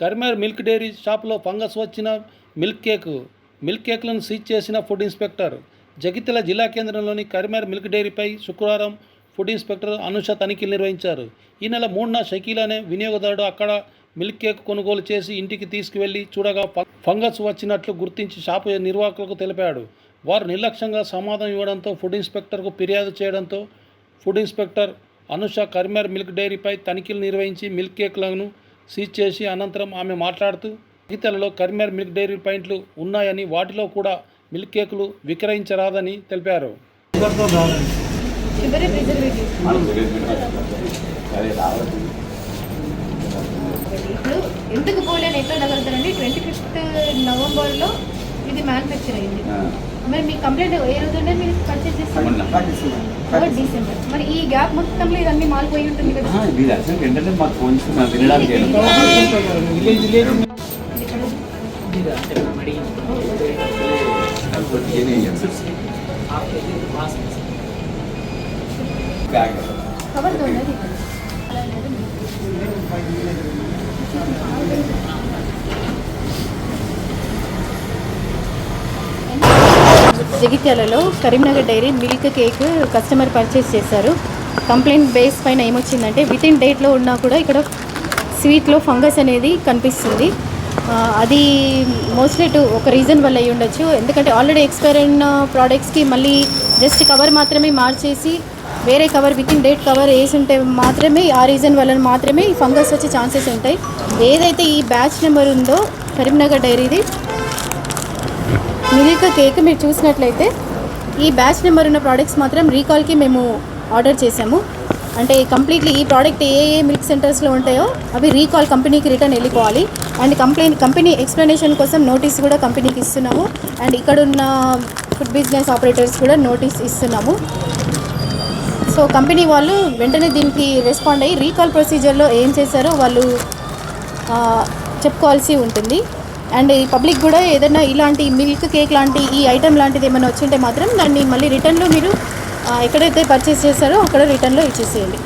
Karimnagar milk dairy షాపులో fungus వచ్చిన milk కేక్లను seize చేసిన ఫుడ్ ఇన్స్పెక్టర్. జగిత్యాల జిల్లా కేంద్రంలోని కరీంనగర్ మిల్క్ డైరీపై శుక్రవారం ఫుడ్ ఇన్స్పెక్టర్ అనుష తనిఖీలు నిర్వహించారు. ఈ నెల 3న షకీల్ అనే వినియోగదారుడు అక్కడ మిల్క్ కేక్ కొనుగోలు చేసి ఇంటికి తీసుకువెళ్లి చూడగా ఫంగస్ వచ్చినట్లు గుర్తించి షాపు నిర్వాహకులకు తెలిపాడు. వారు నిర్లక్ష్యంగా సమాధానం ఇవ్వడంతో ఫుడ్ ఇన్స్పెక్టర్కు ఫిర్యాదు చేయడంతో food inspector Anusha Karimnagar milk డైరీపై తనిఖీలు నిర్వహించి మిల్క్ కేక్లను సీజ్ చేసి అనంతరం ఆమె మాట్లాడుతూ జగిత్యాలలో కరీంనగర్ మిల్క్ డైరీ పాయింట్లు ఉన్నాయని, వాటిలో కూడా మిల్క్ కేకులు విక్రయించరాదని తెలిపారు. ఇప్పుడు ఎందుకు పోలేని ఎట్లా అడగలుగుతారండి? 25th నవంబర్లో ఇది మ్యానుఫ్యాక్చర్ అయింది. మరి మీ కంప్లైంట్ ఏ రోజు అంటే మీరు పర్చేస్ చేస్తారు? డిసెంబర్. మరి ఈ గ్యాప్ మొత్తంలో ఇవన్నీ మాలిపోయి ఉంటుంది కదా. కవర్ దొంగది జగిత్యాలలో Karimnagar dairy milk cake customer purchase చేశారు. కంప్లైంట్ బేస్ పైన ఏమొచ్చిందంటే విత్ ఇన్ డేట్లో ఉన్నా కూడా ఇక్కడ స్వీట్లో ఫంగస్ అనేది కనిపిస్తుంది. అది మోస్ట్లీ ఒక రీజన్ వల్ల అయ్యి ఉండొచ్చు. ఎందుకంటే ఆల్రెడీ ఎక్స్పైర్ అయిన ప్రోడక్ట్స్కి మళ్ళీ జస్ట్ కవర్ మాత్రమే మార్చేసి వేరే cover with in date cover వేసి ఉంటే మాత్రమే ఆ రీజన్ వల్ల మాత్రమే ఈ ఫంగస్ వచ్చే ఛాన్సెస్ ఉంటాయి. ఏదైతే ఈ బ్యాచ్ నెంబర్ ఉందో కరీంనగర్ డైరీది మిల్క్ కేక్ మీరు చూసినట్లయితే ఈ బ్యాచ్ నెంబర్ ఉన్న ప్రోడక్ట్స్ మాత్రం రీకాల్కి మేము ఆర్డర్ చేసాము. అంటే కంప్లీట్లీ ఈ ప్రోడక్ట్ ఏ మిల్క్ సెంటర్స్లో ఉంటాయో అవి రీకాల్ కంపెనీకి రిటర్న్ వెళ్ళిపోవాలి. అండ్ కంపెనీ ఎక్స్ప్లెనేషన్ కోసం నోటీస్ కూడా కంపెనీకి ఇస్తున్నాము. అండ్ ఇక్కడున్న ఫుడ్ బిజినెస్ ఆపరేటర్స్ కూడా నోటీస్ ఇస్తున్నాము. సో కంపెనీ వాళ్ళు వెంటనే దీనికి రెస్పాండ్ అయ్యి రీకాల్ ప్రొసీజర్లో ఏం చేశారో వాళ్ళు చెప్పుకోవాల్సి ఉంటుంది. అండ్ ఈ పబ్లిక్ కూడా ఏదైనా ఇలాంటి మిల్క్ కేక్ లాంటి ఈ ఐటెం లాంటిది ఏమైనా వచ్చింటే మాత్రం దాన్ని మళ్ళీ రిటర్న్లో మీరు ఎక్కడైతే పర్చేస్ చేశారో అక్కడ రిటర్న్లో ఇచ్చేసేయండి.